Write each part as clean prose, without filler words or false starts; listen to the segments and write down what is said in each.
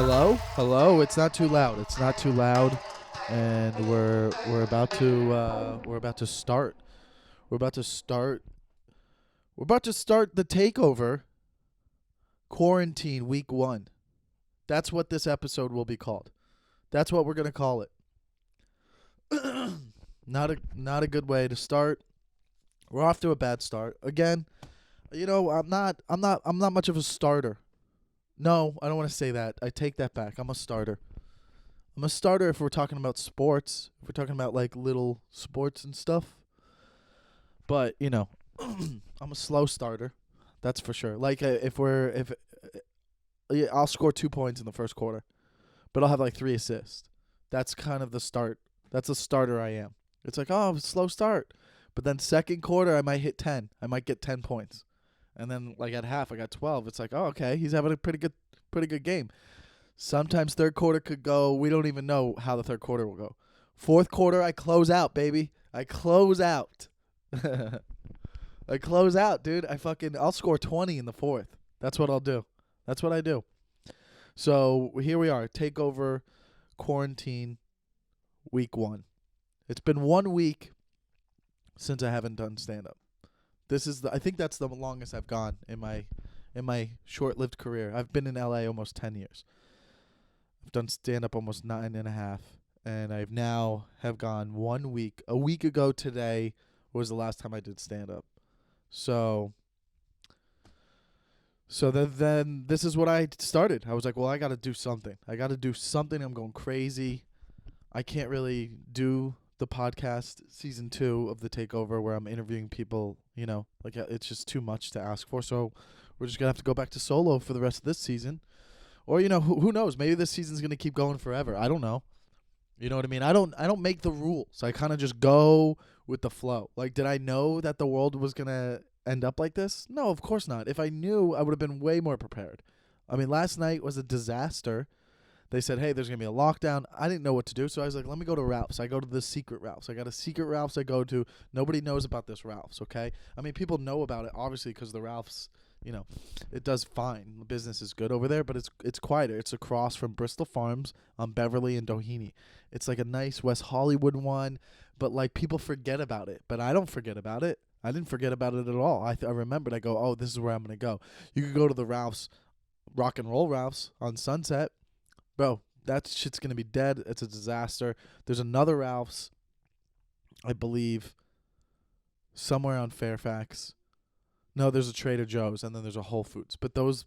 Hello? Hello? It's not too loud. It's not too loud. And we're about to start. We're about to start. We're about to start the takeover quarantine week 1. That's what this episode will be called. That's what we're going to call it. Not a good way to start. We're off to a bad start. Again, I'm not much of a starter. No, I don't want to say that. I take that back. I'm a starter. I'm a starter if we're talking about sports. If we're talking about like little sports and stuff. But, I'm a slow starter. That's for sure. Like I'll score 2 points in the first quarter, but I'll have like 3 assists. That's kind of the start. That's a starter I am. It's like, oh, slow start. But then second quarter I might hit 10. I might get 10 points. And then like at half I got 12. It's like, oh, okay, he's having a pretty good game. Sometimes third quarter could go. We don't even know how the third quarter will go. Fourth quarter, I close out, baby. I close out. I close out, dude. I'll score 20 in the fourth. That's what I'll do. That's what I do. So here we are. Takeover quarantine week 1. It's been 1 week since I haven't done stand-up. I think that's the longest I've gone in my short-lived career. I've been in LA almost 10 years. I've done stand-up almost 9.5, and I've now have gone 1 week. A week ago today was the last time I did stand-up. So then this is what I started. I was like, well, I got to do something. I'm going crazy. I can't really do the podcast season 2 of the Takeover where I'm interviewing people, like it's just too much to ask for. So we're just going to have to go back to solo for the rest of this season. Or, who knows? Maybe this season's going to keep going forever. I don't know. You know what I mean? I don't make the rules. I kind of just go with the flow. Like, did I know that the world was going to end up like this? No, of course not. If I knew, I would have been way more prepared. I mean, last night was a disaster. They said, hey, there's going to be a lockdown. I didn't know what to do, so I was like, let me go to Ralph's. I go to the secret Ralph's. I got a secret Ralph's I go to. Nobody knows about this Ralph's, okay? I mean, people know about it, obviously, because the Ralph's, it does fine. The business is good over there, but it's quieter. It's across from Bristol Farms on Beverly and Doheny. It's like a nice West Hollywood one, but, like, people forget about it. But I don't forget about it. I didn't forget about it at all. I remembered. I go, oh, this is where I'm going to go. You could go to the Ralph's, Rock and Roll Ralph's on Sunset. Bro, that shit's going to be dead. It's a disaster. There's another Ralph's, I believe, somewhere on Fairfax. No, there's a Trader Joe's, and then there's a Whole Foods. But those,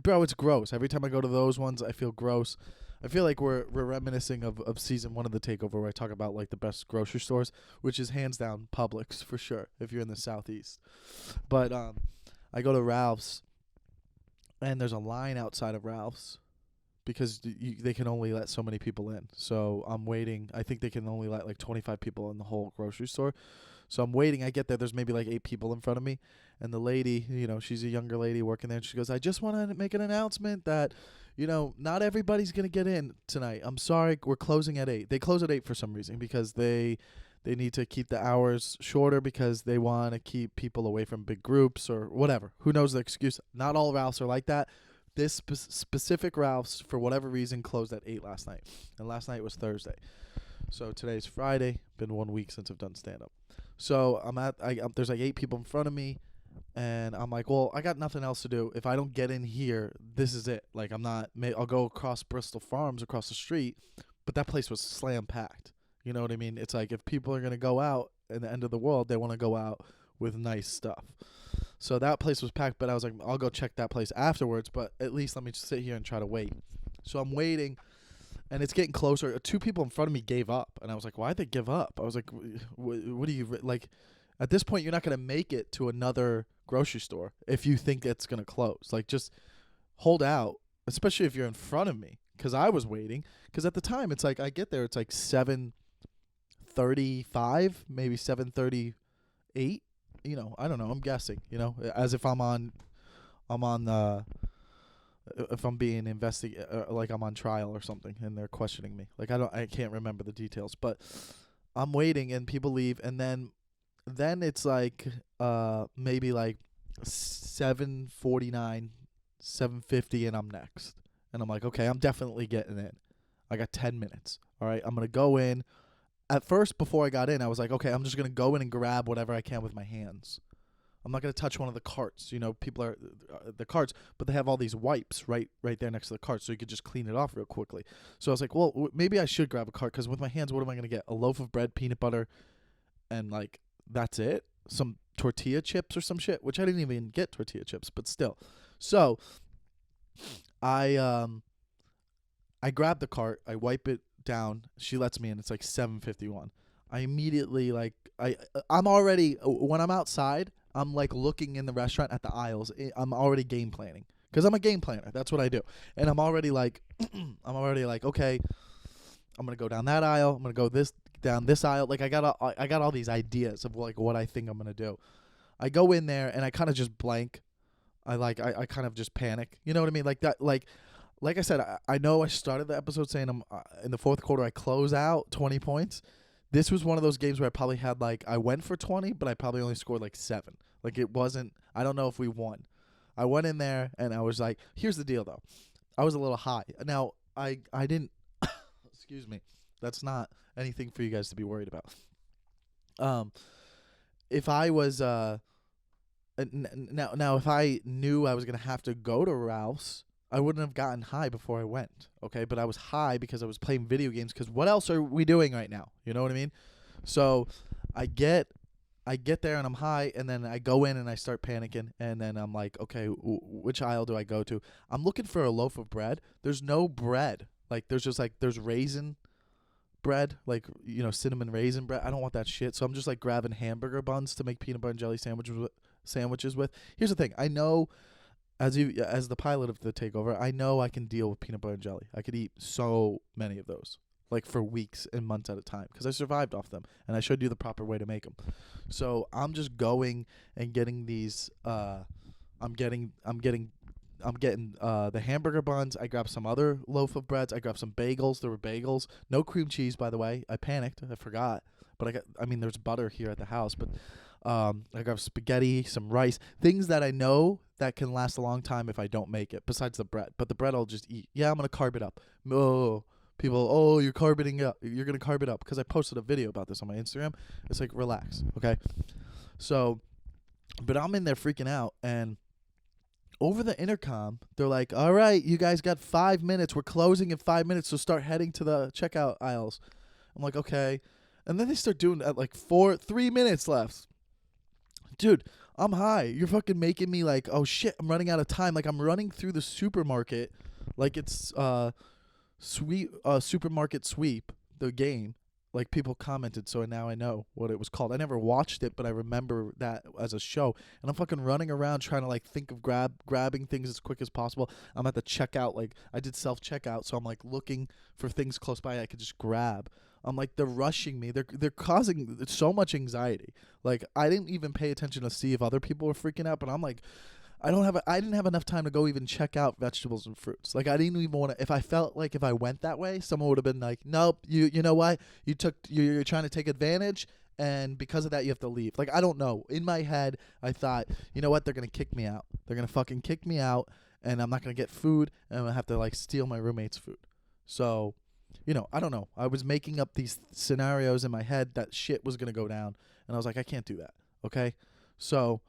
bro, it's gross. Every time I go to those ones, I feel gross. I feel like we're reminiscing of season 1 of the Takeover where I talk about, like, the best grocery stores, which is hands down Publix for sure if you're in the Southeast. But I go to Ralph's, and there's a line outside of Ralph's. Because they can only let so many people in. So I'm waiting. I think they can only let like 25 people in the whole grocery store. So I'm waiting. I get there. There's maybe like 8 people in front of me. And the lady, she's a younger lady working there. And she goes, I just want to make an announcement that, not everybody's going to get in tonight. I'm sorry. We're closing at 8. They close at 8 for some reason because they need to keep the hours shorter because they want to keep people away from big groups or whatever. Who knows the excuse? Not all Ralphs are like that. This specific Ralph's, for whatever reason, closed at 8 last night. And last night was Thursday. So today's Friday. Been 1 week since I've done stand-up. So there's like 8 people in front of me. And I'm like, well, I got nothing else to do. If I don't get in here, this is it. Like, I'll go across Bristol Farms, across the street. But that place was slam-packed. You know what I mean? It's like if people are going to go out in the end of the world, they want to go out with nice stuff. So that place was packed, but I was like, I'll go check that place afterwards, but at least let me just sit here and try to wait. So I'm waiting, and it's getting closer. 2 people in front of me gave up, and I was like, why'd they give up? I was like, what do you, like, at this point, you're not going to make it to another grocery store if you think it's going to close. Like, just hold out, especially if you're in front of me, because I was waiting. Because at the time, it's like, I get there, it's like 7:35, maybe 7:38. I don't know. I'm guessing, as if if I'm being investigated, like I'm on trial or something, and they're questioning me. Like I can't remember the details, but I'm waiting, and people leave, and then it's like maybe like 7:49, 7:50, and I'm next. And I'm like, okay, I'm definitely getting in. I got 10 minutes. All right, I'm going to go in. At first, before I got in, I was like, okay, I'm just going to go in and grab whatever I can with my hands. I'm not going to touch one of the carts. You know, people are the carts, but they have all these wipes right there next to the cart, so you could just clean it off real quickly. So I was like, well, maybe I should grab a cart, because with my hands, what am I going to get? A loaf of bread, peanut butter, and like that's it. Some tortilla chips or some shit, which I didn't even get tortilla chips, but still. So I grab the cart, I wipe it down. She lets me in. It's like 7:51. I immediately I'm already, when I'm outside, I'm like looking in the restaurant at the aisles. I'm already game planning, because I'm a game planner. That's what I do. And I'm already like okay, I'm gonna go down that aisle. I'm gonna go down this aisle. Like I got all these ideas of like what I think I'm gonna do. I go in there and I kind of just blank. I kind of just panic. You know what I mean? Like that. Like I said, I know I started the episode saying I'm in the fourth quarter I close out 20 points. This was one of those games where I probably had I went for 20, but I probably only scored like 7. Like it wasn't. I don't know if we won. I went in there and I was like, here's the deal though. I was a little high. Now I didn't. Excuse me. That's not anything for you guys to be worried about. If I was now if I knew I was gonna have to go to Ralph's, I wouldn't have gotten high before I went. Okay, but I was high because I was playing video games. Because what else are we doing right now? You know what I mean? So I get there and I'm high, and then I go in and I start panicking, and then I'm like, okay, which aisle do I go to? I'm looking for a loaf of bread. There's no bread. Like there's just there's raisin bread, like, you know, cinnamon raisin bread. I don't want that shit. So I'm just like grabbing hamburger buns to make peanut butter and jelly sandwiches with. Here's the thing. I know as the pilot of the Takeover, I know I can deal with peanut butter and jelly. I could eat so many of those, like for weeks and months at a time, because I survived off them, and I showed you the proper way to make them. So I'm just going and getting these. I'm getting the hamburger buns. I grabbed some other loaf of breads. I grabbed some bagels. There were bagels. No cream cheese, by the way. I panicked. I forgot. But there's butter here at the house. But I grabbed spaghetti, some rice, things that I know that can last a long time if I don't make it, besides the bread. But the bread I'll just eat. Yeah, I'm going to carb it up. Oh, people, you're carboning up. You're going to carb it up. Because I posted a video about this on my Instagram. It's like, relax, okay? So, but I'm in there freaking out, and over the intercom, they're like, all right, you guys got 5 minutes. We're closing in 5 minutes, so start heading to the checkout aisles. I'm like, okay. And then they start doing that, like 3 minutes left. Dude, I'm high. You're fucking making me like, oh shit, I'm running out of time. Like I'm running through the supermarket like it's supermarket sweep, the game. Like people commented, so now I know what it was called. I never watched it, but I remember that as a show. And I'm fucking running around trying to like think of grabbing things as quick as possible. I'm at the checkout, like I did self-checkout, so I'm like looking for things close by I could just grab. I'm like, they're rushing me. They're causing so much anxiety. Like I didn't even pay attention to see if other people were freaking out, but I'm like, I didn't have enough time to go even check out vegetables and fruits. Like I didn't even want to. If I felt like if I went that way, someone would have been like, "Nope, you know what? You're trying to take advantage, and because of that, you have to leave." Like I don't know. In my head, I thought, you know what? They're gonna kick me out. They're gonna fucking kick me out, and I'm not gonna get food, and I'm gonna have to like steal my roommate's food. So, you know, I don't know. I was making up these scenarios in my head that shit was gonna go down, and I was like, I can't do that. Okay, so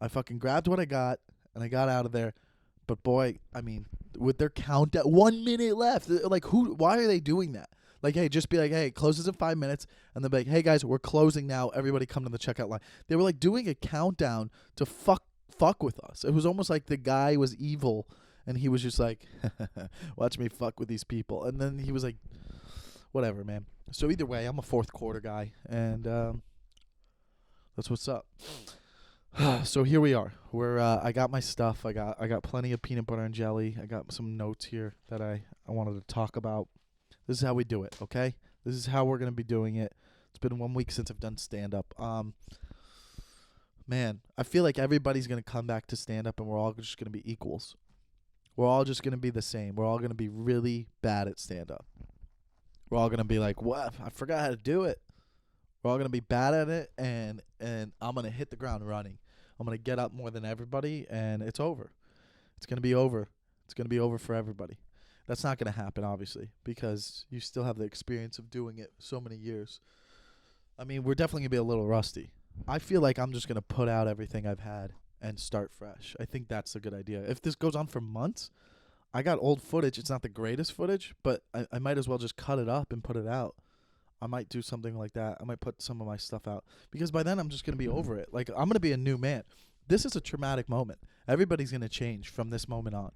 I fucking grabbed what I got. And I got out of there. But boy, I mean, with their countdown, 1 minute left. Like, why are they doing that? Like, hey, just be like, hey, it closes in 5 minutes. And they'll be like, hey, guys, we're closing now. Everybody come to the checkout line. They were like doing a countdown to fuck with us. It was almost like the guy was evil. And he was just like, watch me fuck with these people. And then he was like, whatever, man. So either way, I'm a fourth quarter guy. And that's what's up. So here we are. I got my stuff. I got plenty of peanut butter and jelly. I got some notes here that I wanted to talk about. This is how we do it, okay? This is how we're gonna be doing it. It's been 1 week since I've done stand up. Man, I feel like everybody's gonna come back to stand up, and we're all just gonna be equals. We're all just gonna be the same. We're all gonna be really bad at stand up. We're all gonna be like, what? I forgot how to do it. We're all gonna be bad at it, and I'm gonna hit the ground running. I'm going to get up more than everybody, and it's over. It's going to be over. It's going to be over for everybody. That's not going to happen, obviously, because you still have the experience of doing it so many years. I mean, we're definitely going to be a little rusty. I feel like I'm just going to put out everything I've had and start fresh. I think that's a good idea. If this goes on for months, I got old footage. It's not the greatest footage, but I might as well just cut it up and put it out. I might do something like that. I might put some of my stuff out because by then I'm just going to be over it. Like, I'm going to be a new man. This is a traumatic moment. Everybody's going to change from this moment on.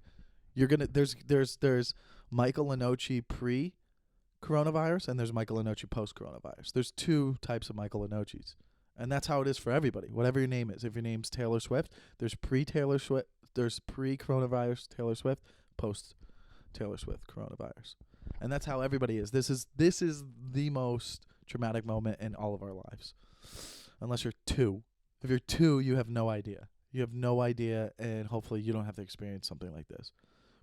You're going to there's Michael Lenoci pre-coronavirus and there's Michael Lenoci post-coronavirus. There's two types of Michael Lenoci's. And that's how it is for everybody. Whatever your name is. If your name's Taylor Swift, there's pre-Taylor Swift, there's pre-coronavirus Taylor Swift, post-Taylor Swift coronavirus. And that's how everybody is. This is the most traumatic moment in all of our lives. Unless you're 2. If you're 2, you have no idea. You have no idea, and hopefully you don't have to experience something like this.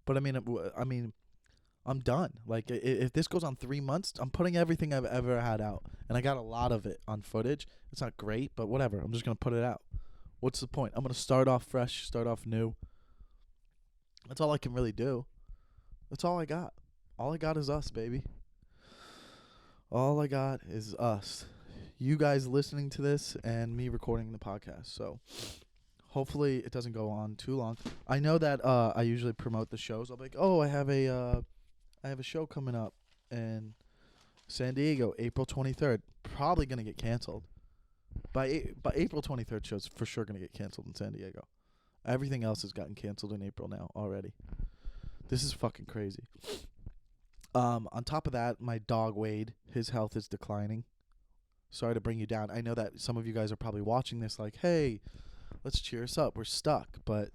But I mean, I'm done. Like, if this goes on 3 months, I'm putting everything I've ever had out. And I got a lot of it on footage. It's not great, but whatever. I'm just going to put it out. What's the point? I'm going to start off fresh, start off new. That's all I can really do. That's all I got. All I got is us, baby. All I got is us. You guys listening to this and me recording the podcast. So hopefully it doesn't go on too long. I know that I usually promote the shows. I'll be like, oh, I have a show coming up in San Diego, April 23rd. Probably going to get canceled. By April 23rd, show's for sure going to get canceled in San Diego. Everything else has gotten canceled in April now already. This is fucking crazy. On top of that, my dog Wade, his health is declining. Sorry to bring you down. I know that some of you guys are probably watching this like, hey, let's cheer us up. We're stuck. But,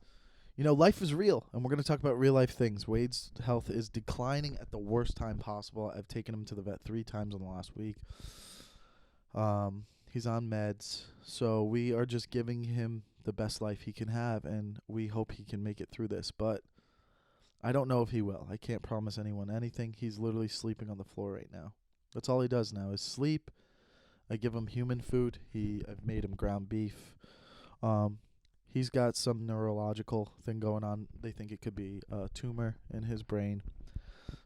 you know, life is real, and we're going to talk about real life things. Wade's health is declining at the worst time possible. I've taken him to the vet 3 times in the last week. He's on meds, so we are just giving him the best life he can have, and we hope he can make it through this. But I don't know if he will. I can't promise anyone anything. He's literally sleeping on the floor right now. That's all he does now is sleep. I give him human food. I've made him ground beef. He's got some neurological thing going on. They think it could be a tumor in his brain.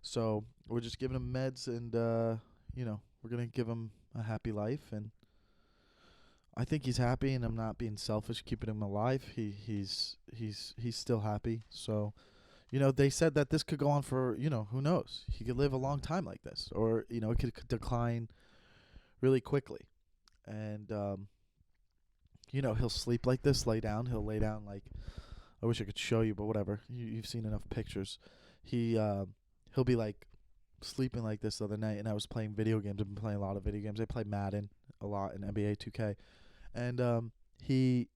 So we're just giving him meds, and we're gonna give him a happy life. And I think he's happy, and I'm not being selfish keeping him alive. He's still happy. So. You know, they said that this could go on for, who knows? He could live a long time like this. Or, it could decline really quickly. And, he'll sleep like this, lay down. He'll lay down like, I wish I could show you, but whatever. You've seen enough pictures. He'll be like sleeping like this the other night, and I was playing video games. I've been playing a lot of video games. I play Madden a lot in NBA 2K. And he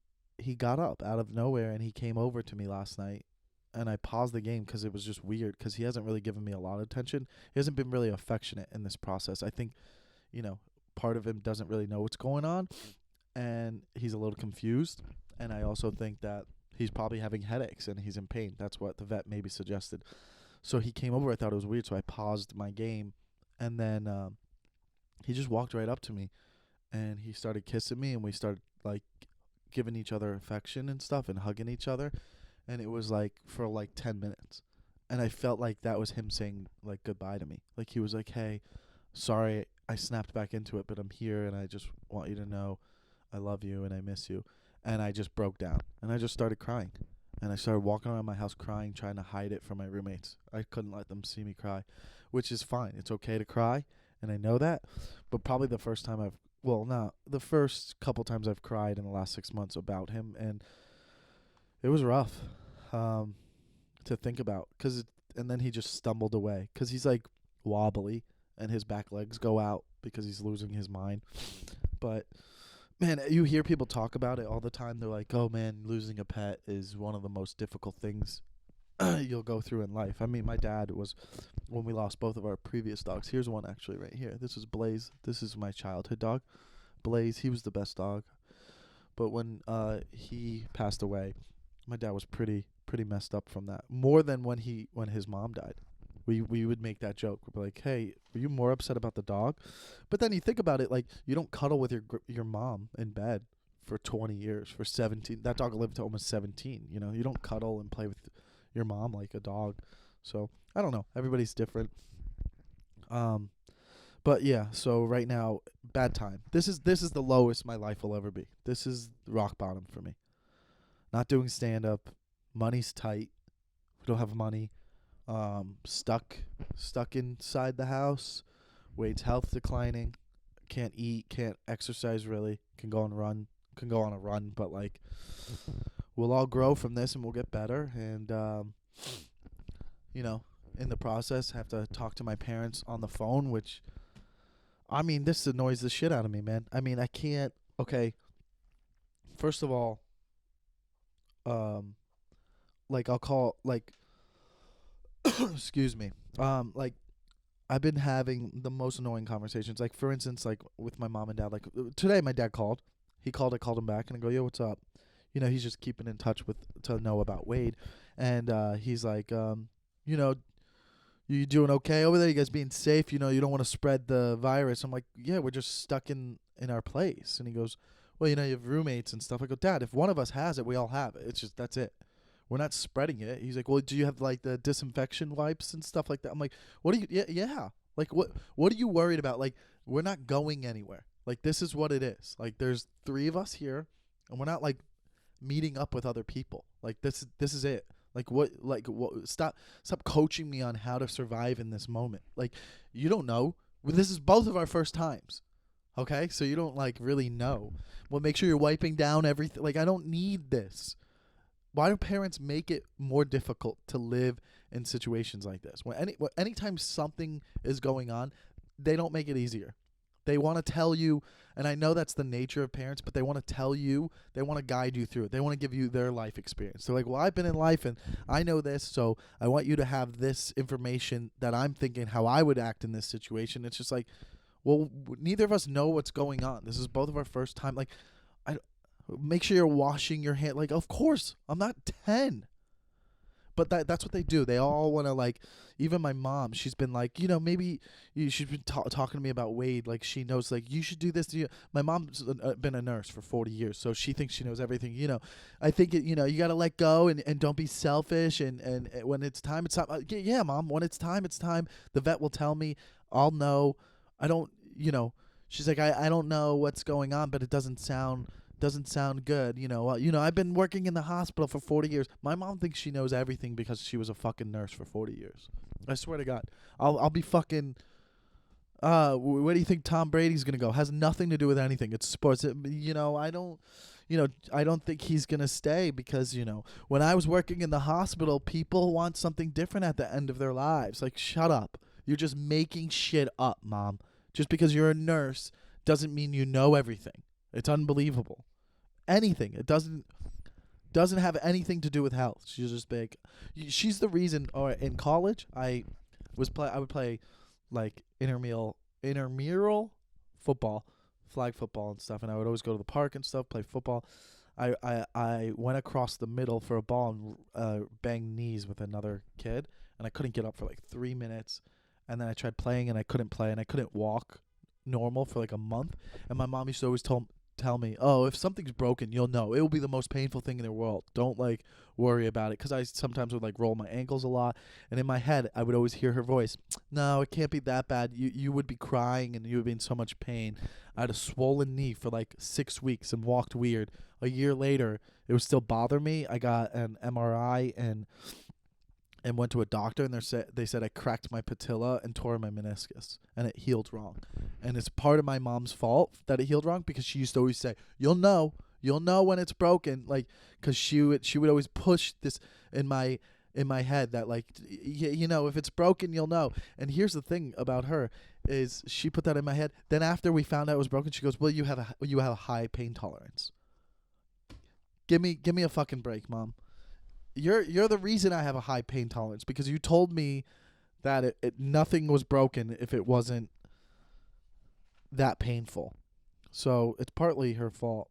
got up out of nowhere, and he came over to me last night. And I paused the game because it was just weird because he hasn't really given me a lot of attention. He hasn't been really affectionate in this process. I think, part of him doesn't really know what's going on, and he's a little confused. And I also think that he's probably having headaches and he's in pain. That's what the vet maybe suggested. So he came over. I thought it was weird, so I paused my game. And then he just walked right up to me, and he started kissing me, and we started, like, giving each other affection and stuff and hugging each other. And it was like for like 10 minutes. And I felt like that was him saying like goodbye to me. Like he was like, hey, sorry, I snapped back into it, but I'm here and I just want you to know I love you and I miss you. And I just broke down and I just started crying. And I started walking around my house crying, trying to hide it from my roommates. I couldn't let them see me cry, which is fine. It's okay to cry. And I know that. But probably the first couple times I've cried in the last 6 months about him. And it was rough to think about, and then he just stumbled away because he's like wobbly and his back legs go out because he's losing his mind. But man, you hear people talk about it all the time. They're like, oh man, losing a pet is one of the most difficult things you'll go through in life. I mean, my dad was, when we lost both of our previous dogs. Here's one actually right here. This is Blaze. This is my childhood dog. Blaze, he was the best dog. But when he passed away, my dad was pretty messed up from that. More than when his mom died. We would make that joke. We'd be like, hey, were you more upset about the dog? But then you think about it, like, you don't cuddle with your mom in bed for 20 years, for 17. That dog lived to almost 17. You don't cuddle and play with your mom like a dog. So I don't know. Everybody's different. Um, but yeah. So right now, bad time. This is the lowest my life will ever be. This is rock bottom for me. Not doing stand up. Money's tight. We don't have money. Stuck inside the house. Wade's health declining. Can't eat. Can't exercise really. Can go on a run, but like we'll all grow from this and we'll get better. And you know, in the process, have to talk to my parents on the phone, which I mean, this annoys the shit out of me, man. I mean, I can't. Okay, first of all, um, like I'll call like excuse me, like I've been having the most annoying conversations. Like for instance, like with my mom and dad. Like today, my dad called. He called. I called him back and I go, "Yo, what's up?" You know, he's just keeping in touch with to know about Wade, and he's like, you know, you doing okay over there? You guys being safe? You know, you don't want to spread the virus. I'm like, yeah, we're just stuck in our place. And he goes, well, you know, you have roommates and stuff. I go, Dad, if one of us has it, we all have it. It's just that's it. We're not spreading it. He's like, well, do you have like the disinfection wipes and stuff like that? I'm like, what are you? Yeah, yeah. Like, what are you worried about? Like, we're not going anywhere. Like, this is what it is. Like, there's 3 of us here, and we're not like meeting up with other people. Like, this is it. Like what? Like what? Stop coaching me on how to survive in this moment. Like you don't know. Well, this is both of our first times. Okay, so you don't like really know. Well, make sure you're wiping down everything. Like I don't need this. Why do parents make it more difficult to live in situations like this? Anytime something is going on, they don't make it easier. They want to tell you, and I know that's the nature of parents, but they want to tell you, they want to guide you through it. They want to give you their life experience. They're like, well, I've been in life and I know this, so I want you to have this information that I'm thinking how I would act in this situation. It's just like, well, neither of us know what's going on. This is both of our first time. Like, I make sure you're washing your hand. Like, of course, I'm not 10. But that's what they do. They all want to like. Even my mom, she's been like, you know, maybe she's been talking to me about Wade. Like she knows, like you should do this. My mom's been a nurse for 40 years, so she thinks she knows everything. You know, I think you know you got to let go and don't be selfish. And when it's time, it's time. Yeah, mom. When it's time, it's time. The vet will tell me. I'll know. I don't. You know, she's like, I don't know what's going on, but it doesn't sound good. You know, I've been working in the hospital for 40 years. My mom thinks she knows everything because she was a fucking nurse for 40 years. I swear to God. I'll be fucking where do you think Tom Brady's going to go? Has nothing to do with anything. It's sports. I don't think he's going to stay because, when I was working in the hospital, people want something different at the end of their lives. Like, shut up. You're just making shit up, Mom. Just because you're a nurse doesn't mean you know everything. It's unbelievable. Anything. It doesn't have anything to do with health. She's just big. She's the reason. Or in college, I would play like intramural football, flag football and stuff, and I would always go to the park and stuff, play football. I went across the middle for a ball and banged knees with another kid, and I couldn't get up for like 3 minutes, and then I tried playing and I couldn't play and I couldn't walk normal for like a month, and my mom used to always tell me, oh, if something's broken, you'll know. It will be the most painful thing in the world. Don't like worry about it. Because I sometimes would like roll my ankles a lot, and in my head I would always hear her voice, no, it can't be that bad. You would be crying and you would be in so much pain. I had a swollen knee for like 6 weeks and walked weird. A year later it would still bother me. I got an MRI and went to a doctor, and they said I cracked my patella and tore my meniscus, and it healed wrong. And it's part of my mom's fault that it healed wrong, because she used to always say, you'll know when it's broken, like, because she would always push this in my head that like, if it's broken, you'll know. And here's the thing about her is she put that in my head. Then after we found out it was broken, she goes, well, you have a high pain tolerance. Give me a fucking break, Mom. You're the reason I have a high pain tolerance, because you told me that nothing was broken if it wasn't that painful. So it's partly her fault.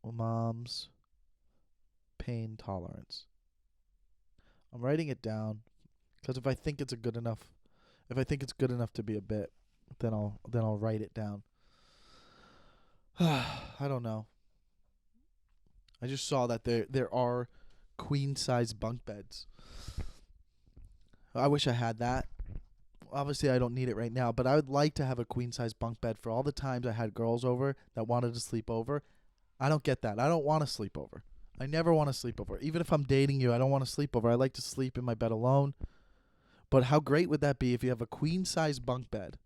Mom's pain tolerance. I'm writing it down because if I think it's good enough to be a bit, then I'll write it down. I don't know. I just saw that there are queen size bunk beds. I wish I had that. Obviously, I don't need it right now, but I would like to have a queen-size bunk bed for all the times I had girls over that wanted to sleep over. I don't get that. I don't want to sleep over. I never want to sleep over. Even if I'm dating you, I don't want to sleep over. I like to sleep in my bed alone. But how great would that be if you have a queen-size bunk bed?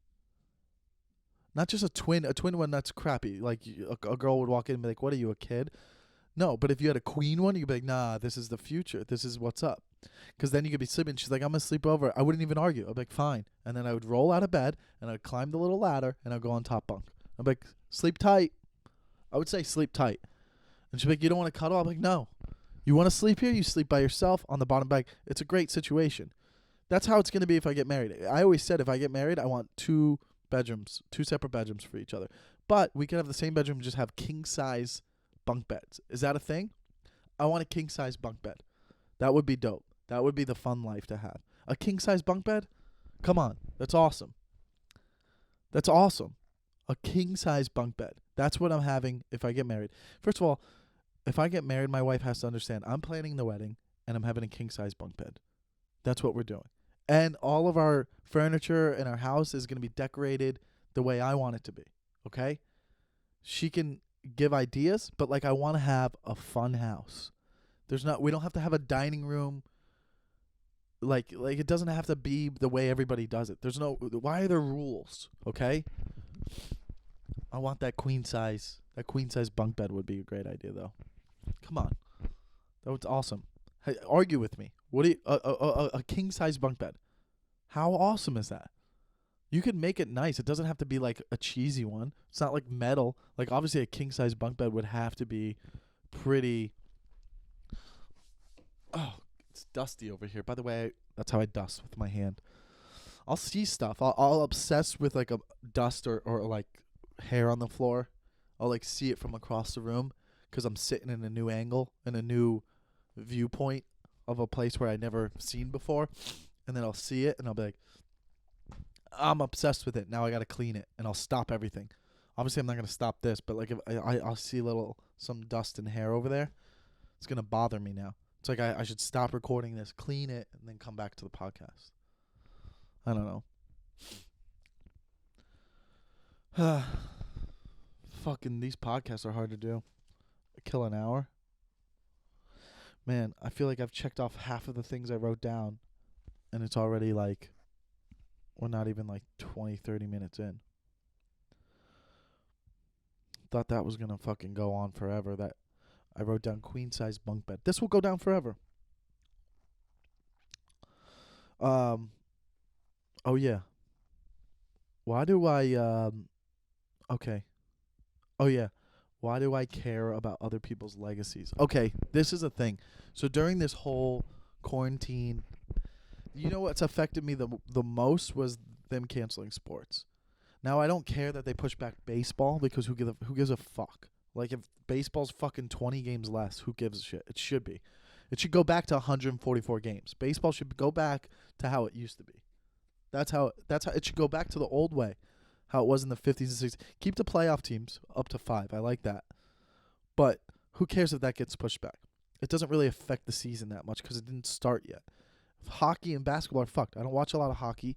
Not just a twin one that's crappy. Like a girl would walk in and be like, "What are you, a kid?" No, but if you had a queen one, you'd be like, "Nah, this is the future. This is what's up." Because then you could be sleeping. She's like, "I'm going to sleep over." I wouldn't even argue. I'd be like, "Fine." And then I would roll out of bed and I'd climb the little ladder and I'd go on top bunk. I'd be like, "Sleep tight." I would say sleep tight. And she'd be like, "You don't want to cuddle?" I'm like, "No. You want to sleep here? You sleep by yourself on the bottom bunk." It's a great situation. That's how it's going to be if I get married. I always said if I get married, I want 2 bedrooms, 2 separate bedrooms for each other. But we could have the same bedroom and just have king-size bunk beds. Is that a thing? I want a king-size bunk bed. That would be dope. That would be the fun life to have. A king-size bunk bed? Come on. That's awesome. That's awesome. A king-size bunk bed. That's what I'm having if I get married. First of all, if I get married, my wife has to understand I'm planning the wedding and I'm having a king-size bunk bed. That's what we're doing. And all of our furniture in our house is going to be decorated the way I want it to be. Okay? She can give ideas, but like I want to have a fun house. We don't have to have a dining room. Like it doesn't have to be the way everybody does it. Why are there rules? Okay? I want that queen size. That queen size bunk bed would be a great idea though. Come on. That was awesome. Hey, argue with me. What do you a king size bunk bed? How awesome is that? You could make it nice. It doesn't have to be like a cheesy one. It's not like metal. Like obviously a king size bunk bed would have to be pretty. Oh, it's dusty over here. By the way, that's how I dust with my hand. I'll see stuff. I'll obsess with like a dust or like hair on the floor. I'll like see it from across the room because I'm sitting in a new angle and a new viewpoint of a place where I never seen before. And then I'll see it and I'll be like, I'm obsessed with it. Now I got to clean it and I'll stop everything. Obviously, I'm not going to stop this, but like if I'll see some dust and hair over there, it's going to bother me now. It's like I should stop recording this, clean it, and then come back to the podcast. I don't know. Fucking these podcasts are hard to do. Kill an hour. Man, I feel like I've checked off half of the things I wrote down, and it's already like, we're not even like 20, 30 minutes in. Thought that was going to fucking go on forever. That I wrote down queen size bunk bed. This will go down forever. Oh yeah. Why do I okay. Oh yeah. Why do I care about other people's legacies? Okay, this is a thing. So during this whole quarantine, you know what's affected me the most was them canceling sports. Now I don't care that they push back baseball because who gives a fuck? Like if baseball's fucking 20 games less, who gives a shit? It should be. It should go back to 144 games. Baseball should go back to how it used to be. That's how it should go back to the old way, how it was in the 50s and 60s. Keep the playoff teams up to 5. I like that. But who cares if that gets pushed back? It doesn't really affect the season that much because it didn't start yet. Hockey and basketball are fucked. I don't watch a lot of hockey,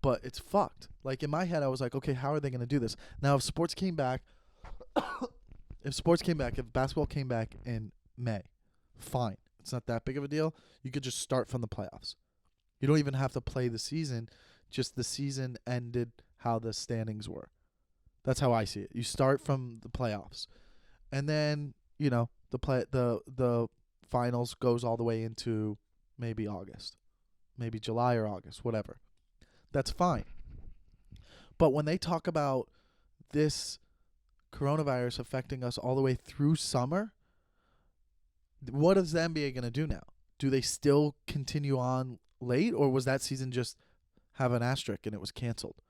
but it's fucked. Like in my head, I was like, okay, how are they going to do this? Now, if sports came back, if basketball came back in May, fine. It's not that big of a deal. You could just start from the playoffs. You don't even have to play the season. Just the season ended how the standings were. That's how I see it. You start from the playoffs. And then, you know, the finals goes all the way into maybe August. Maybe July or August, whatever. That's fine. But when they talk about this coronavirus affecting us all the way through summer, what is the NBA going to do now? Do they still continue on late, or was that season just have an asterisk and it was canceled?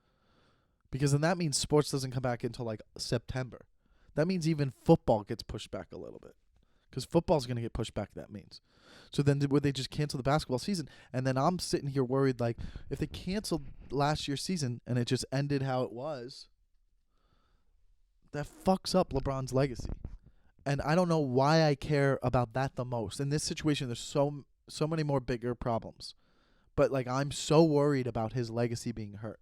Because then that means sports doesn't come back until like September. That means even football gets pushed back a little bit. Because football's going to get pushed back, that means. So then would they just cancel the basketball season? And then I'm sitting here worried, like, if they canceled last year's season and it just ended how it was, that fucks up LeBron's legacy. And I don't know why I care about that the most. In this situation, there's so many more bigger problems. But like I'm so worried about his legacy being hurt.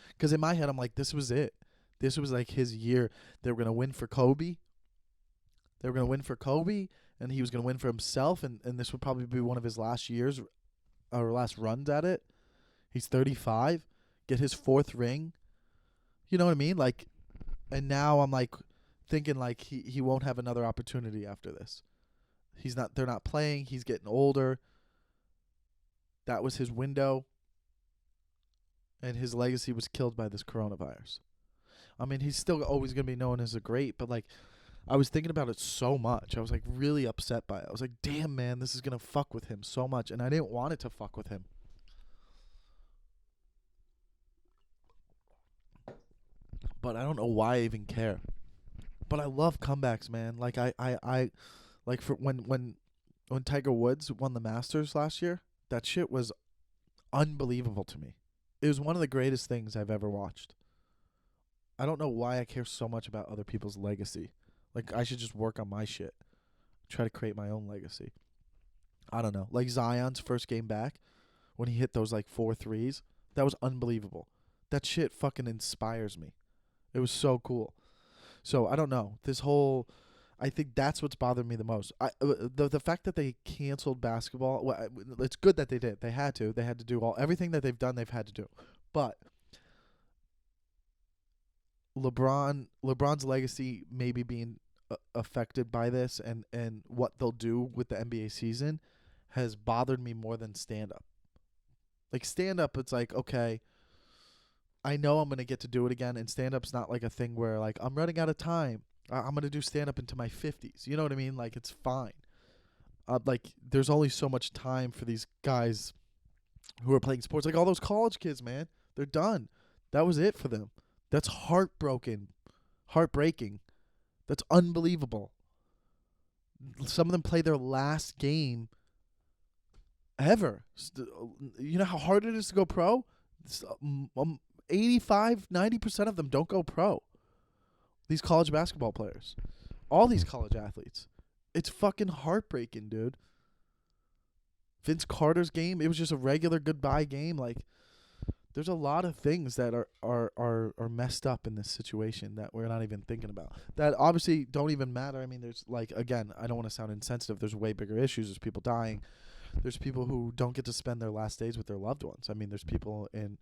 Because in my head I'm like, this was it. This was like his year. They were gonna win for Kobe. They were gonna win for Kobe, and he was gonna win for himself, and this would probably be one of his last years or last runs at it. He's 35, get his 4th ring. You know what I mean? Like, and now I'm like thinking like he won't have another opportunity after this. They're not playing. He's getting older. That was his window. And his legacy was killed by this coronavirus. I mean, he's still always going to be known as a great, but like I was thinking about it so much. I was like really upset by it. I was like, damn, man, this is going to fuck with him so much. And I didn't want it to fuck with him. But I don't know why I even care. But I love comebacks, man. Like I like for when Tiger Woods won the Masters last year, that shit was unbelievable to me. It was one of the greatest things I've ever watched. I don't know why I care so much about other people's legacy. Like I should just work on my shit. Try to create my own legacy. I don't know. Like Zion's first game back when he hit those like 4 threes, that was unbelievable. That shit fucking inspires me. It was so cool. So I don't know. I think that's what's bothered me the most. The fact that they canceled basketball. Well, it's good that they did. They had to. They had to do everything that they've done. They've had to do. But LeBron's legacy maybe being affected by this, and what they'll do with the NBA season has bothered me more than stand up. Like stand up, it's like okay. I know I'm going to get to do it again, and stand-up's not like a thing where, like, I'm running out of time. I'm going to do stand-up into my 50s. You know what I mean? Like, it's fine. Like, there's only so much time for these guys who are playing sports. Like, all those college kids, man, they're done. That was it for them. That's heartbreaking. That's unbelievable. Some of them play their last game ever. You know how hard it is to go pro? 85, 90% of them don't go pro. These college basketball players. All these college athletes. It's fucking heartbreaking, dude. Vince Carter's game, it was just a regular goodbye game. Like, there's a lot of things that are messed up in this situation that we're not even thinking about. That obviously don't even matter. I mean, there's, like, again, I don't want to sound insensitive. There's way bigger issues. There's people dying. There's people who don't get to spend their last days with their loved ones. I mean, there's people in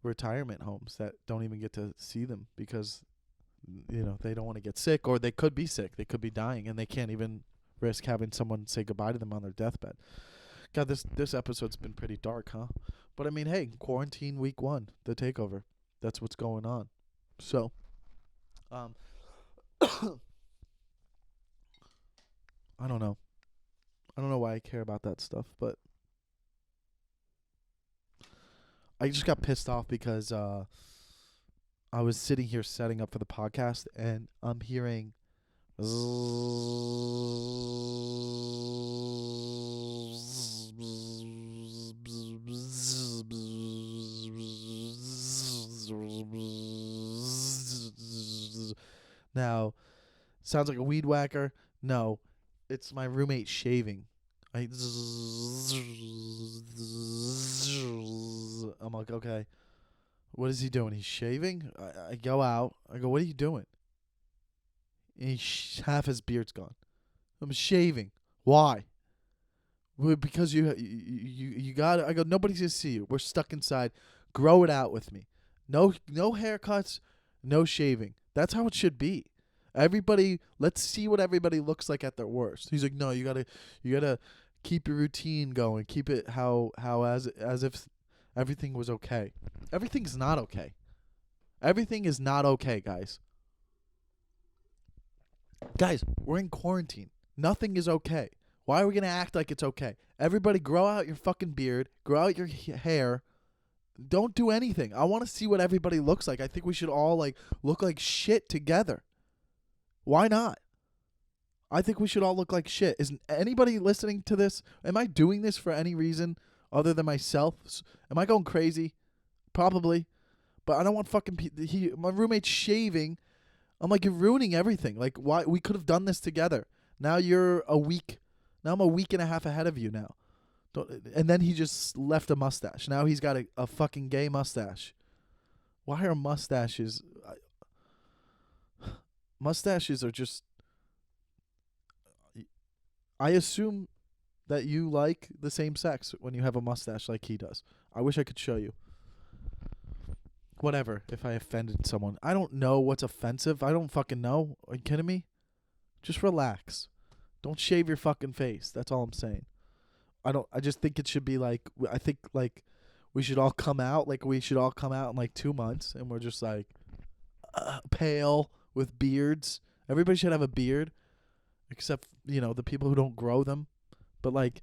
retirement homes that don't even get to see them because, you know, they don't want to get sick, or they could be sick. They could be dying, and they can't even risk having someone say goodbye to them on their deathbed. God, this episode's been pretty dark, huh? But, I mean, hey, quarantine week 1, the takeover. That's what's going on. So, I don't know. I don't know why I care about that stuff, but I just got pissed off because I was sitting here setting up for the podcast, and I'm hearing now, sounds like a weed whacker. No, it's my roommate shaving. I'm like, okay, what is he doing? He's shaving? I go out. I go, what are you doing? And half his beard's gone. I'm shaving. Why? Well, because you got it. I go, nobody's going to see you. We're stuck inside. Grow it out with me. No haircuts, no shaving. That's how it should be. Everybody, let's see what everybody looks like at their worst. He's like, no, you gotta keep your routine going. Keep it how as if everything was okay. Everything's not okay. Everything is not okay, guys. Guys, we're in quarantine. Nothing is okay. Why are we gonna act like it's okay? Everybody, grow out your fucking beard. Grow out your hair. Don't do anything. I want to see what everybody looks like. I think we should all like look like shit together. Why not? I think we should all look like shit. Is anybody listening to this? Am I doing this for any reason other than myself? Am I going crazy? Probably. But I don't want fucking my roommate's shaving. I'm like, you're ruining everything. Like, why? We could have done this together. Now you're a week. Now I'm a week and a half ahead of you now. And then he just left a mustache. Now he's got a fucking gay mustache. Why are mustaches? Mustaches are just. I assume that you like the same sex when you have a mustache like he does. I wish I could show you. Whatever, if I offended someone. I don't know what's offensive. I don't fucking know. Are you kidding me? Just relax. Don't shave your fucking face. That's all I'm saying. I just think it should be like, I think like we should all come out. Like we should all come out in like 2 months and we're just like pale with beards. Everybody should have a beard except, the people who don't grow them. But like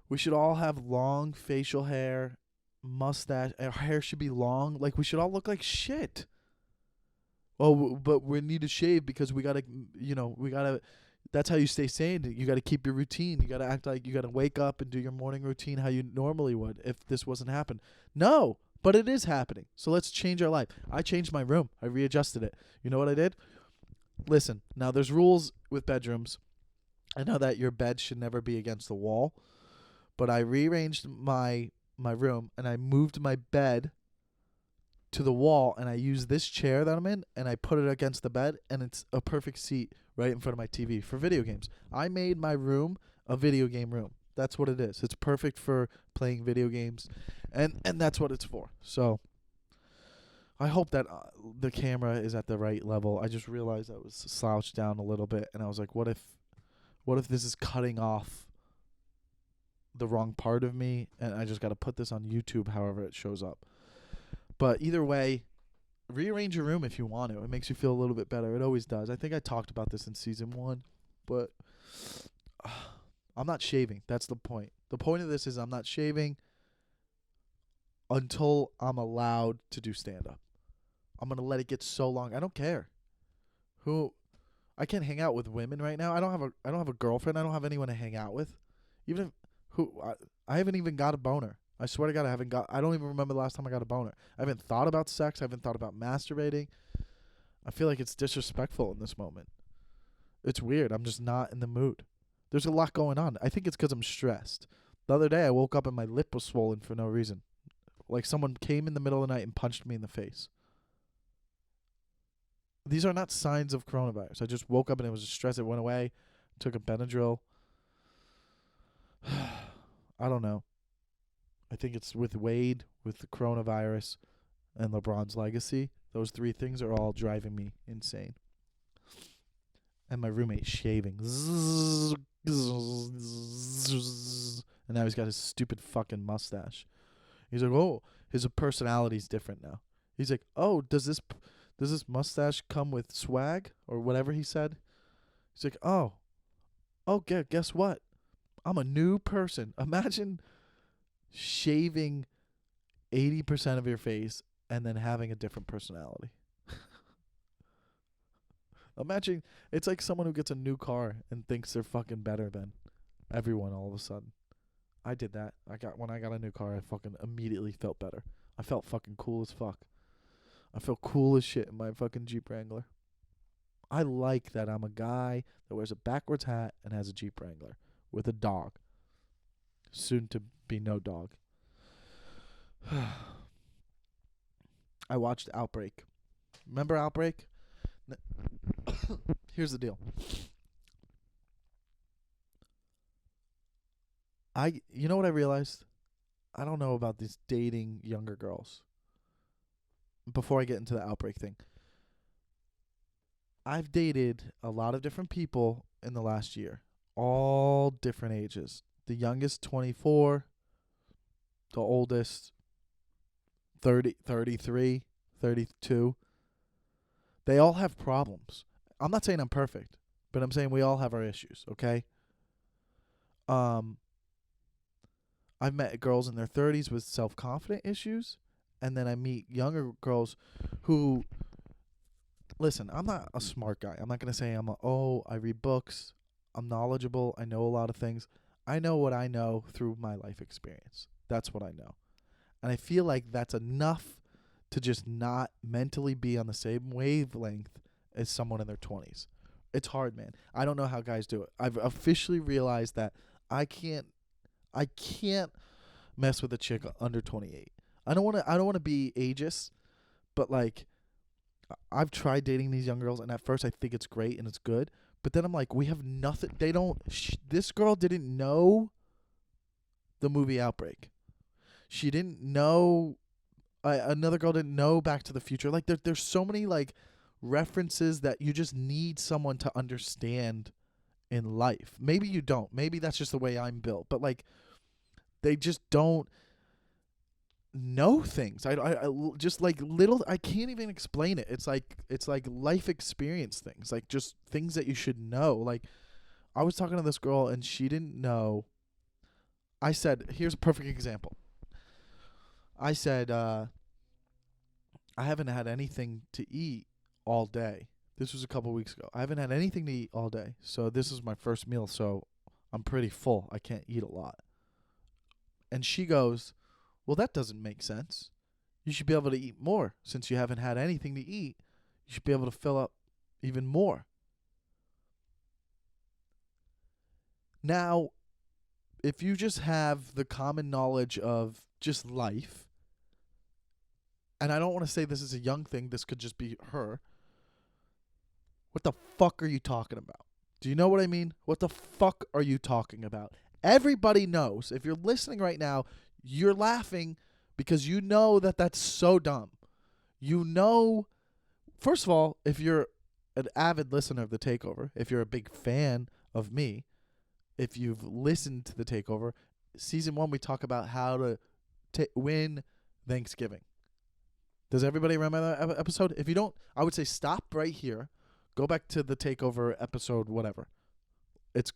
we should all have long facial hair, mustache. Our hair should be long. Like we should all look like shit. Oh, but we need to shave because we gotta, that's how you stay sane. You gotta keep your routine. You gotta act like you gotta wake up and do your morning routine how you normally would if this wasn't happening. No, but it is happening. So let's change our life. I changed my room. I readjusted it. You know what I did? Listen, now there's rules with bedrooms. I know that your bed should never be against the wall, but I rearranged my room and I moved my bed to the wall and I used this chair that I'm in and I put it against the bed and it's a perfect seat right in front of my TV for video games. I made my room a video game room. That's what it is. It's perfect for playing video games and that's what it's for. So I hope that the camera is at the right level. I just realized I was slouched down a little bit and I was like, what if this is cutting off the wrong part of me and I just got to put this on YouTube however it shows up. But either way, rearrange your room if you want to. It makes you feel a little bit better. It always does. I think I talked about this in season 1, but I'm not shaving. That's the point. The point of this is I'm not shaving until I'm allowed to do stand-up. I'm going to let it get so long. I don't care. I can't hang out with women right now. I don't have a girlfriend. I don't have anyone to hang out with. Even if, I haven't even got a boner. I swear to God, I don't even remember the last time I got a boner. I haven't thought about sex. I haven't thought about masturbating. I feel like it's disrespectful in this moment. It's weird. I'm just not in the mood. There's a lot going on. I think it's because I'm stressed. The other day, I woke up and my lip was swollen for no reason. Like someone came in the middle of the night and punched me in the face. These are not signs of coronavirus. I just woke up and it was stress. It went away. Took a Benadryl. I don't know. I think it's with Wade, with the coronavirus, and LeBron's legacy. Those 3 things are all driving me insane. And my roommate shaving. And now he's got his stupid fucking mustache. He's like, oh, his personality's different now. He's like, oh, does this mustache come with swag? Or whatever he said. He's like, oh, guess what? I'm a new person. Imagine shaving 80% of your face and then having a different personality. Imagine it's like someone who gets a new car and thinks they're fucking better than everyone all of a sudden. I did that. When I got a new car, I fucking immediately felt better. I felt fucking cool as fuck. I felt cool as shit in my fucking Jeep Wrangler. I like that I'm a guy that wears a backwards hat and has a Jeep Wrangler with a dog. Soon to be no dog. I watched Outbreak. Remember Outbreak? Here's the deal. You know what I realized? I don't know about these dating younger girls. Before I get into the Outbreak thing. I've dated a lot of different people in the last year. All different ages. The youngest, 24. The oldest, 30, 33, 32. They all have problems. I'm not saying I'm perfect, but I'm saying we all have our issues, okay? I've met girls in their 30s with self-confident issues, and then I meet younger girls who, listen, I'm not a smart guy. I'm not going to say I read books, I'm knowledgeable, I know a lot of things. I know what I know through my life experience. That's what I know. And I feel like that's enough to just not mentally be on the same wavelength as someone in their 20s. It's hard, man. I don't know how guys do it. I've officially realized that I I can't mess with a chick under 28. I don't want to be ageist, but like I've tried dating these young girls, and at first I think it's great and it's good, but then I'm like, we have nothing. They don't. This girl didn't know the movie Outbreak. She didn't know. Another girl didn't know Back to the Future. Like there's so many like references that you just need someone to understand in life. Maybe you don't. Maybe that's just the way I'm built. But like they just don't know things. I just like little. I can't even explain it. It's like life experience things. Like just things that you should know. Like I was talking to this girl and she didn't know. I said, here's a perfect example. I said, I haven't had anything to eat all day. This was a couple weeks ago. I haven't had anything to eat all day. So this is my first meal, so I'm pretty full. I can't eat a lot. And she goes, well, that doesn't make sense. You should be able to eat more. Since you haven't had anything to eat, you should be able to fill up even more. Now, if you just have the common knowledge of just life, and I don't want to say this is a young thing, this could just be her. What the fuck are you talking about? Do you know what I mean? What the fuck are you talking about? Everybody knows. If you're listening right now, you're laughing because you know that that's so dumb. You know, first of all, if you're an avid listener of The Takeover, if you're a big fan of me, if you've listened to The Takeover, season 1 we talk about how to win Thanksgiving. Does everybody remember that episode? If you don't, I would say stop right here. Go back to The Takeover episode, whatever. It's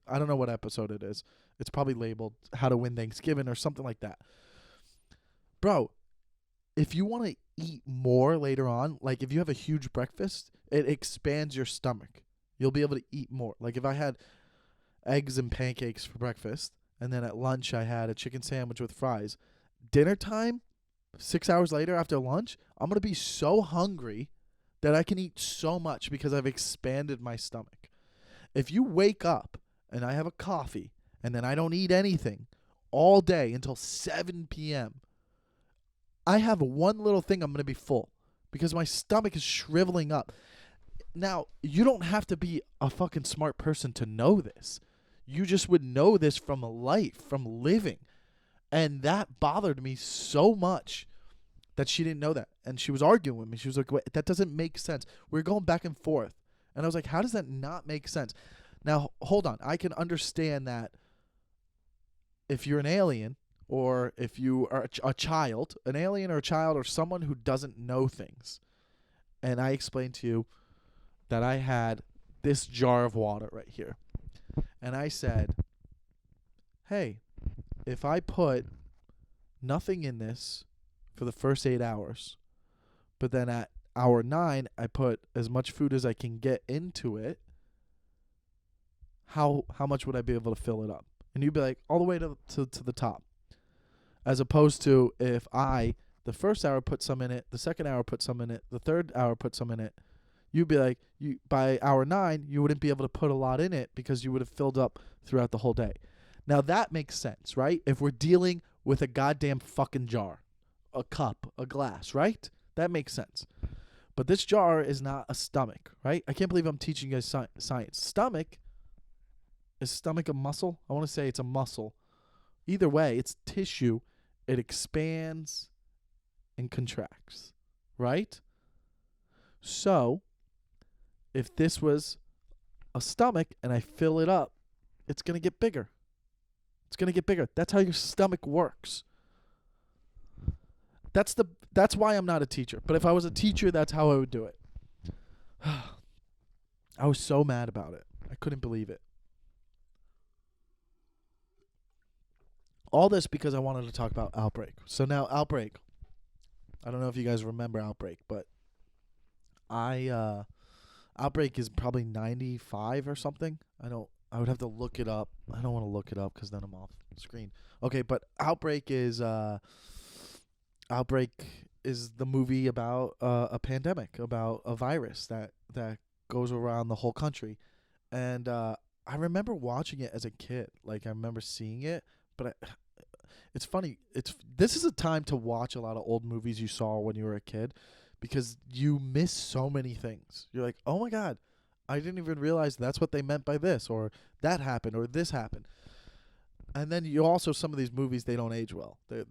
I don't know what episode it is. It's probably labeled How to Win Thanksgiving or something like that. Bro, if you want to eat more later on, like if you have a huge breakfast, it expands your stomach. You'll be able to eat more. Like if I had eggs and pancakes for breakfast, and then at lunch I had a chicken sandwich with fries, dinner time, 6 hours later after lunch, I'm going to be so hungry that I can eat so much because I've expanded my stomach. If you wake up and I have a coffee and then I don't eat anything all day until 7 p.m., I have one little thing, I'm going to be full because my stomach is shriveling up. Now, you don't have to be a fucking smart person to know this. You just would know this from life, from living. And that bothered me so much that she didn't know that. And she was arguing with me. She was like, wait, that doesn't make sense. We were going back and forth. And I was like, how does that not make sense? Now, hold on. I can understand that if you're an alien or if you are a child, an alien or a child or someone who doesn't know things, and I explained to you that I had this jar of water right here. And I said, hey, if I put nothing in this for the first 8 hours, but then at hour 9, I put as much food as I can get into it, how much would I be able to fill it up? And you'd be like, all the way to the top. As opposed to if I, the first hour, put some in it, the second hour, put some in it, the third hour, put some in it, you'd be like, by hour 9, you wouldn't be able to put a lot in it because you would have filled up throughout the whole day. Now that makes sense, right? If we're dealing with a goddamn fucking jar, a cup, a glass, right? That makes sense. But this jar is not a stomach, right? I can't believe I'm teaching you guys science. Is stomach a muscle? I want to say it's a muscle. Either way, it's tissue. It expands and contracts, right? So, if this was a stomach and I fill it up, it's going to get bigger. It's going to get bigger. That's how your stomach works. That's why I'm not a teacher. But if I was a teacher, that's how I would do it. I was so mad about it. I couldn't believe it. All this because I wanted to talk about Outbreak. So now Outbreak. I don't know if you guys remember Outbreak, but Outbreak is probably 95 or something. I would have to look it up. I don't want to look it up because then I'm off screen. Okay, but Outbreak is the movie about a pandemic, about a virus that goes around the whole country. And I remember watching it as a kid. Like I remember seeing it, but it's funny. This is a time to watch a lot of old movies you saw when you were a kid, because you miss so many things. You're like, oh my god, I didn't even realize that's what they meant by this, or that happened, or this happened. And then you also, some of these movies, they don't age well. They're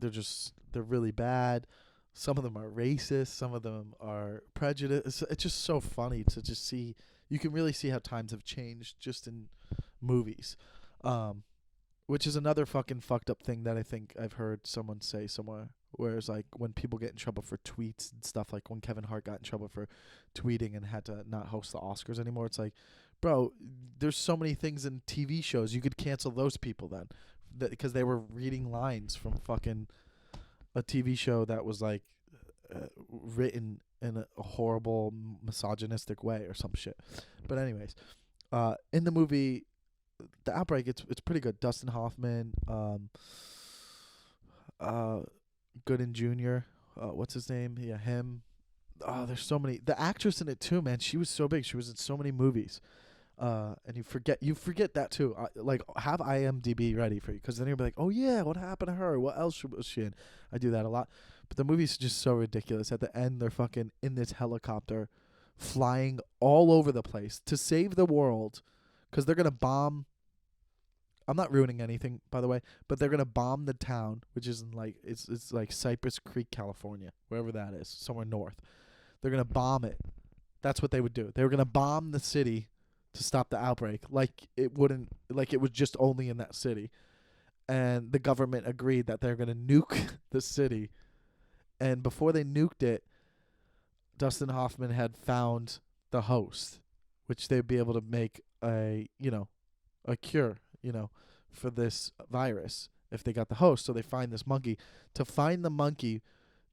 really bad. Some of them are racist. Some of them are prejudiced. It's just so funny to just see. You can really see how times have changed just in movies, which is another fucking fucked up thing that I think I've heard someone say somewhere. Whereas like when people get in trouble for tweets and stuff, like when Kevin Hart got in trouble for tweeting and had to not host the Oscars anymore, it's like, bro, there's so many things in TV shows you could cancel those people then, because they were reading lines from fucking a TV show that was like written in a horrible misogynistic way or some shit. But anyways, in the movie The Outbreak, it's pretty good. Dustin Hoffman, Gooden Jr., what's his name? Yeah, him. Oh, there's so many. The actress in it too, man. She was so big. She was in so many movies. And you forget that too. Like, have IMDb ready for you, because then you'll be like, oh yeah, what happened to her? What else was she in? I do that a lot. But the movie's just so ridiculous. At the end, they're fucking in this helicopter, flying all over the place to save the world, because they're gonna bomb. I'm not ruining anything, by the way, but they're gonna bomb the town, which is in like it's like Cypress Creek, California, wherever that is, somewhere north. They're gonna bomb it. That's what they would do. They were gonna bomb the city to stop the outbreak, like it was just only in that city. And the government agreed that they're going to nuke the city. And before they nuked it, Dustin Hoffman had found the host, which they'd be able to make a cure, for this virus if they got the host. So they find this monkey. To find the monkey,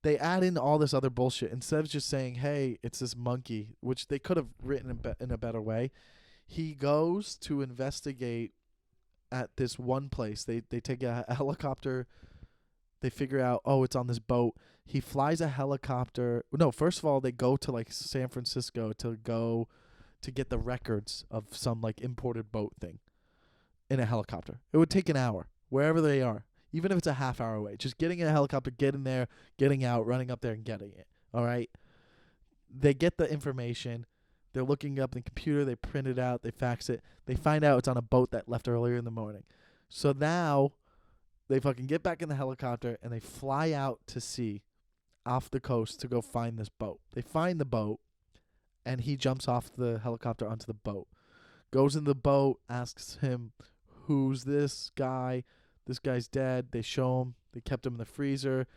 they add in all this other bullshit. Instead of just saying, hey, it's this monkey, which they could have written in a better way, he goes to investigate at this one place. They take a helicopter. They figure out, oh, it's on this boat. He flies a helicopter. No, first of all, they go to like San Francisco to get the records of some like imported boat thing in a helicopter. It would take an hour wherever they are, even if it's a half hour away. Just getting in a helicopter, getting there, getting out, running up there and getting it. All right. They get the information. They're looking up in the computer. They print it out. They fax it. They find out it's on a boat that left earlier in the morning. So now they fucking get back in the helicopter and they fly out to sea off the coast to go find this boat. They find the boat, and he jumps off the helicopter onto the boat. Goes in the boat, asks him, who's this guy? This guy's dead. They show him. They kept him in the freezer.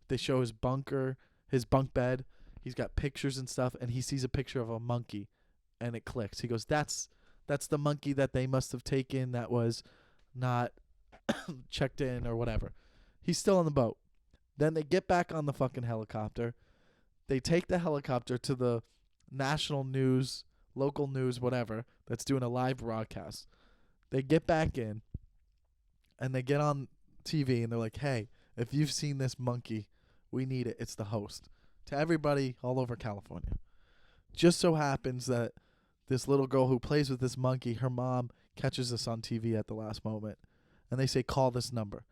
They show his bunker, his bunk bed. He's got pictures and stuff, and he sees a picture of a monkey, and it clicks. He goes, that's the monkey that they must have taken that was not checked in or whatever. He's still on the boat. Then they get back on the fucking helicopter. They take the helicopter to the national news, local news, whatever, that's doing a live broadcast. They get back in, and they get on TV, and they're like, hey, if you've seen this monkey, we need it. It's the host. To everybody all over California. Just so happens that this little girl who plays with this monkey, her mom catches this on TV at the last moment, and they say, call this number.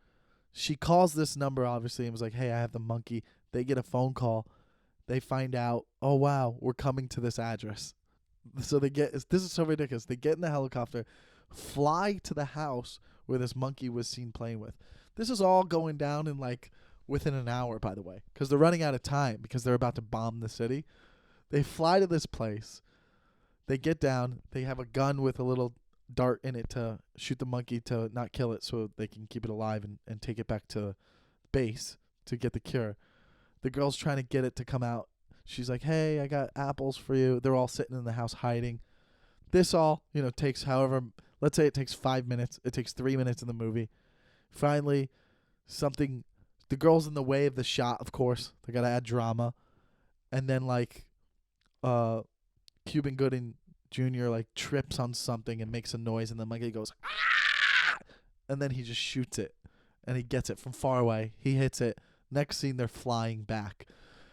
She calls this number, obviously, and was like, hey, I have the monkey. They get a phone call. They find out, oh, wow, we're coming to this address. So this is so ridiculous. They get in the helicopter, fly to the house where this monkey was seen playing with. This is all going down in like within an hour, by the way, because they're running out of time because they're about to bomb the city. They fly to this place. They get down. They have a gun with a little dart in it to shoot the monkey to not kill it so they can keep it alive and take it back to base to get the cure. The girl's trying to get it to come out. She's like, hey, I got apples for you. They're all sitting in the house hiding. This all, takes let's say it takes 5 minutes. It takes 3 minutes in the movie. Finally, the girl's in the way of the shot, of course. They got to add drama. And then, Cuban Gooding Jr., trips on something and makes a noise. And then Mikey goes, ah! And then he just shoots it. And he gets it from far away. He hits it. Next scene, they're flying back.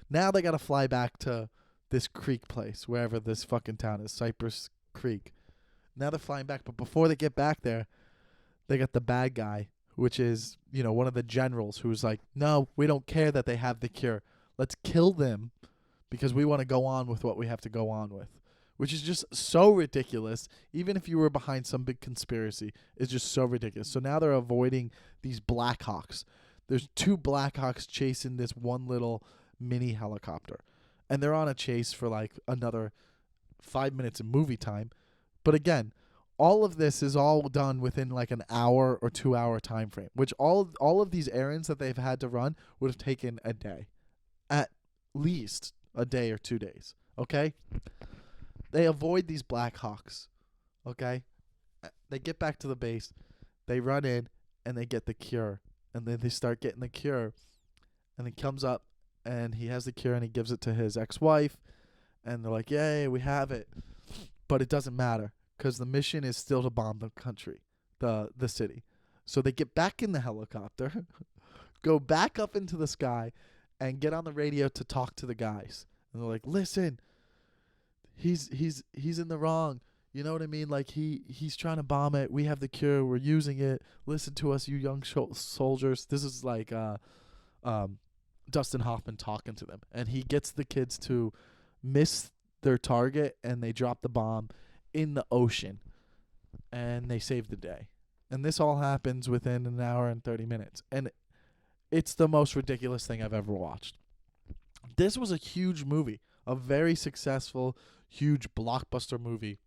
Now they got to fly back to this creek place, wherever this fucking town is, Cypress Creek. Now they're flying back, but before they get back there, they got the bad guy, which is, one of the generals who's like, no, we don't care that they have the cure. Let's kill them because we want to go on with what we have to go on with, which is just so ridiculous. Even if you were behind some big conspiracy, it's just so ridiculous. So now they're avoiding these Blackhawks. There's 2 Blackhawks chasing this one little mini helicopter, and they're on a chase for like another 5 minutes of movie time. But again, all of this is all done within like an hour or 2 hour time frame, which all of these errands that they've had to run would have taken a day, at least a day or 2 days. Okay, they avoid these Blackhawks. Okay, they get back to the base, they run in, and they get the cure, and then they start getting the cure, and he comes up and he has the cure and he gives it to his ex-wife, and they're like, "Yay, we have it," but it doesn't matter because the mission is still to bomb the country, the city. So they get back in the helicopter, go back up into the sky, and get on the radio to talk to the guys. And they're like, "Listen, he's in the wrong. You know what I mean? Like he's trying to bomb it. We have the cure. We're using it. Listen to us, you young soldiers." This is like Dustin Hoffman talking to them, and he gets the kids to miss their target, and they drop the bomb in the ocean, and they save the day. And this all happens within an hour and 30 minutes, and it's the most ridiculous thing I've ever watched. This was a huge movie, a very successful, huge blockbuster movie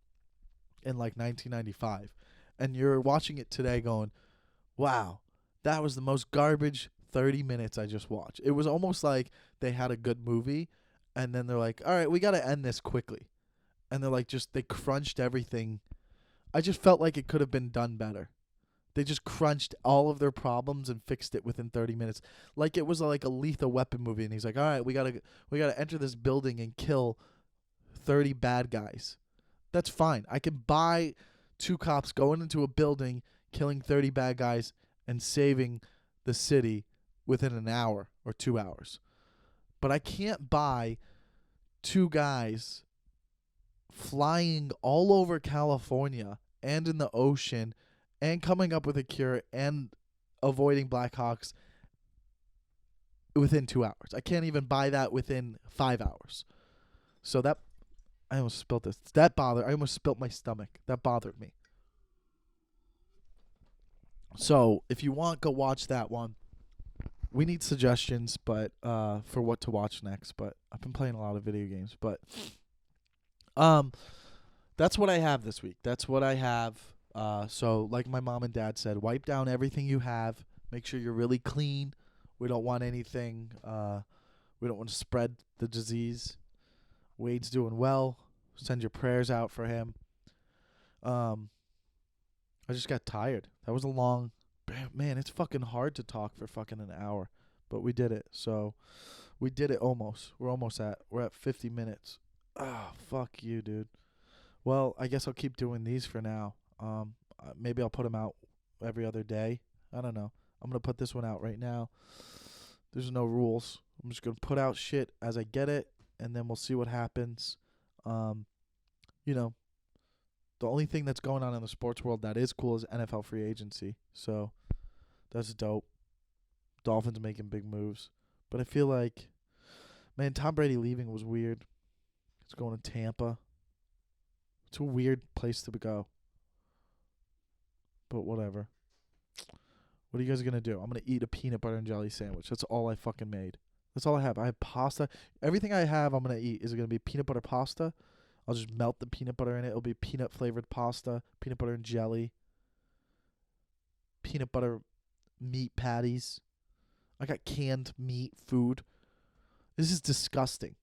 in like 1995, and you're watching it today going, wow, that was the most garbage 30 minutes I just watched. It was almost like they had a good movie, and then they're like, all right, we got to end this quickly. And they're like, they crunched everything. I just felt like it could have been done better. They just crunched all of their problems and fixed it within 30 minutes. Like it was like a Lethal Weapon movie, and he's like, all right, we gotta enter this building and kill 30 bad guys. That's fine. I can buy 2 cops going into a building, killing 30 bad guys, and saving the city within an hour or 2 hours. But I can't buy 2 guys flying all over California and in the ocean and coming up with a cure and avoiding Blackhawks within 2 hours. I can't even buy that within 5 hours. So that, I almost spilt this. I almost spilt my stomach. That bothered me. So if you want, go watch that one. We need suggestions, but for what to watch next. But I've been playing a lot of video games. But that's what I have this week. That's what I have. So like my mom and dad said, wipe down everything you have. Make sure you're really clean. We don't want anything. We don't want to spread the disease. Wade's doing well. Send your prayers out for him. I just got tired. That was a long... Man, it's fucking hard to talk for fucking an hour. But we did it. So, we did it almost. We're at 50 minutes. Ah, fuck you, dude. Well, I guess I'll keep doing these for now. Maybe I'll put them out every other day. I don't know. I'm going to put this one out right now. There's no rules. I'm just going to put out shit as I get it, and then we'll see what happens. The only thing that's going on in the sports world that is cool is NFL free agency. So that's dope. Dolphins making big moves. But I feel like, man, Tom Brady leaving was weird. He's going to Tampa. It's a weird place to go. But whatever. What are you guys going to do? I'm going to eat a peanut butter and jelly sandwich. That's all I fucking made. That's all I have. I have pasta. Everything I have I'm going to eat is going to be peanut butter pasta. I'll just melt the peanut butter in it. It'll be peanut flavored pasta, peanut butter and jelly, peanut butter meat patties. I got canned meat food. This is disgusting.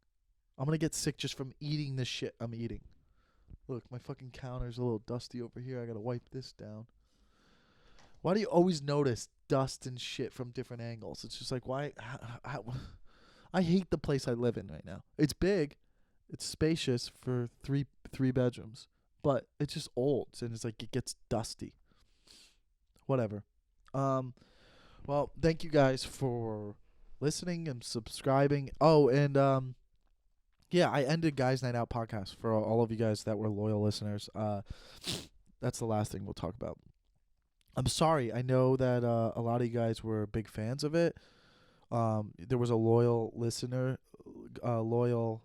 I'm going to get sick just from eating this shit I'm eating. Look, my fucking counter's a little dusty over here. I got to wipe this down. Why do you always notice dust and shit from different angles? It's just like, why? I hate the place I live in right now. It's big. It's spacious for three bedrooms, but it's just old, and it's like it gets dusty. Whatever. Well, thank you guys for listening and subscribing. Oh, and yeah, I ended Guys Night Out podcast for all of you guys that were loyal listeners. that's the last thing we'll talk about. I'm sorry. I know that a lot of you guys were big fans of it. There was a loyal listener, loyal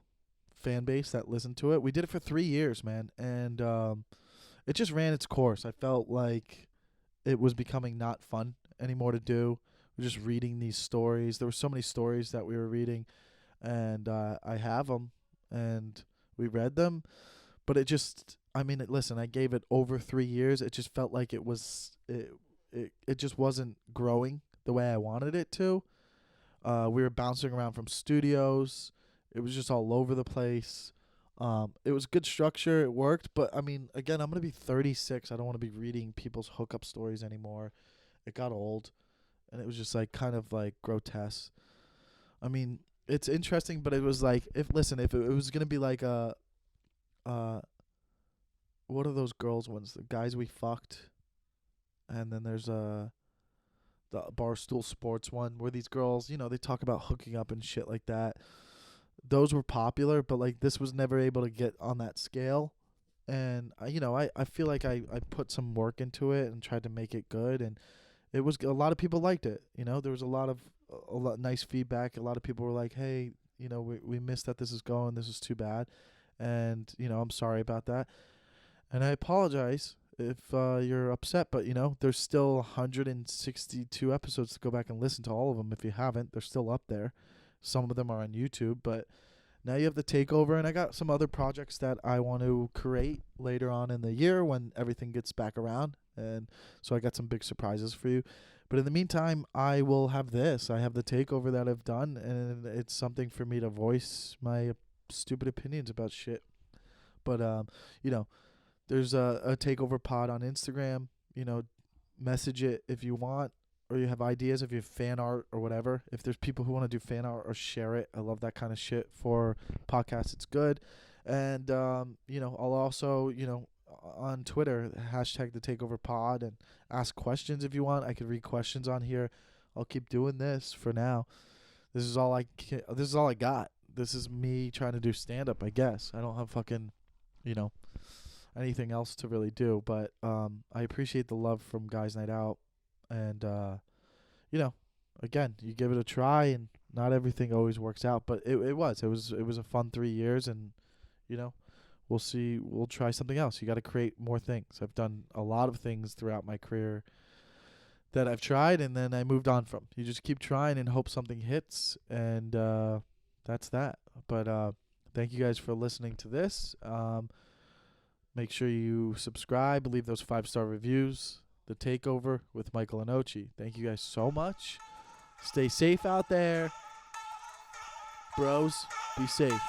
fan base that listened to it. We did it for 3 years, man, and it just ran its course. I felt like it was becoming not fun anymore to do. We're just reading these stories. There were so many stories that we were reading, and I have them, and we read them. But it just, I mean, listen, I gave it over 3 years. It just felt like it just wasn't growing the way I wanted it to. We were bouncing around from studios. It was just all over the place. It was good structure. It worked. But, I mean, again, I'm going to be 36. I don't want to be reading people's hookup stories anymore. It got old. And it was just, like, kind of, like, grotesque. I mean, it's interesting, but it was, like, if it was going to be, like, what are those girls ones? The guys we fucked. And then there's, the Barstool Sports one where these girls, they talk about hooking up and shit like that. Those were popular, but like this was never able to get on that scale. And I feel like I put some work into it and tried to make it good, and it was a lot of people liked it. There was a lot nice feedback. A lot of people were like, "Hey, we missed that this is going. This is too bad." And I'm sorry about that. And I apologize if you're upset, but there's still 162 episodes to go back and listen to all of them. If you haven't, they're still up there. Some of them are on YouTube, but now you have the Takeover, and I got some other projects that I want to create later on in the year when everything gets back around, and so I got some big surprises for you. But in the meantime, I will have this. I have the Takeover that I've done, and it's something for me to voice my stupid opinions about shit. But there's a Takeover pod on Instagram. Message it if you want, or you have ideas, if you have fan art or whatever. If there's people who want to do fan art or share it, I love that kind of shit for podcasts. It's good. And, I'll also, on Twitter, hashtag the Takeover pod, and ask questions if you want. I could read questions on here. I'll keep doing this for now. This is all I got. This is me trying to do stand-up, I guess. I don't have fucking, anything else to really do, but I appreciate the love from Guys Night Out, and again, you give it a try, and not everything always works out, but it was a fun 3 years, and we'll see. We'll try something else. You got to create more things. I've done a lot of things throughout my career that I've tried, and then I moved on from. You just keep trying and hope something hits, and that's that. But thank you guys for listening to this. Make sure you subscribe, leave those 5-star reviews. The Takeover with Michael Lenoci. Thank you guys so much. Stay safe out there. Bros, be safe.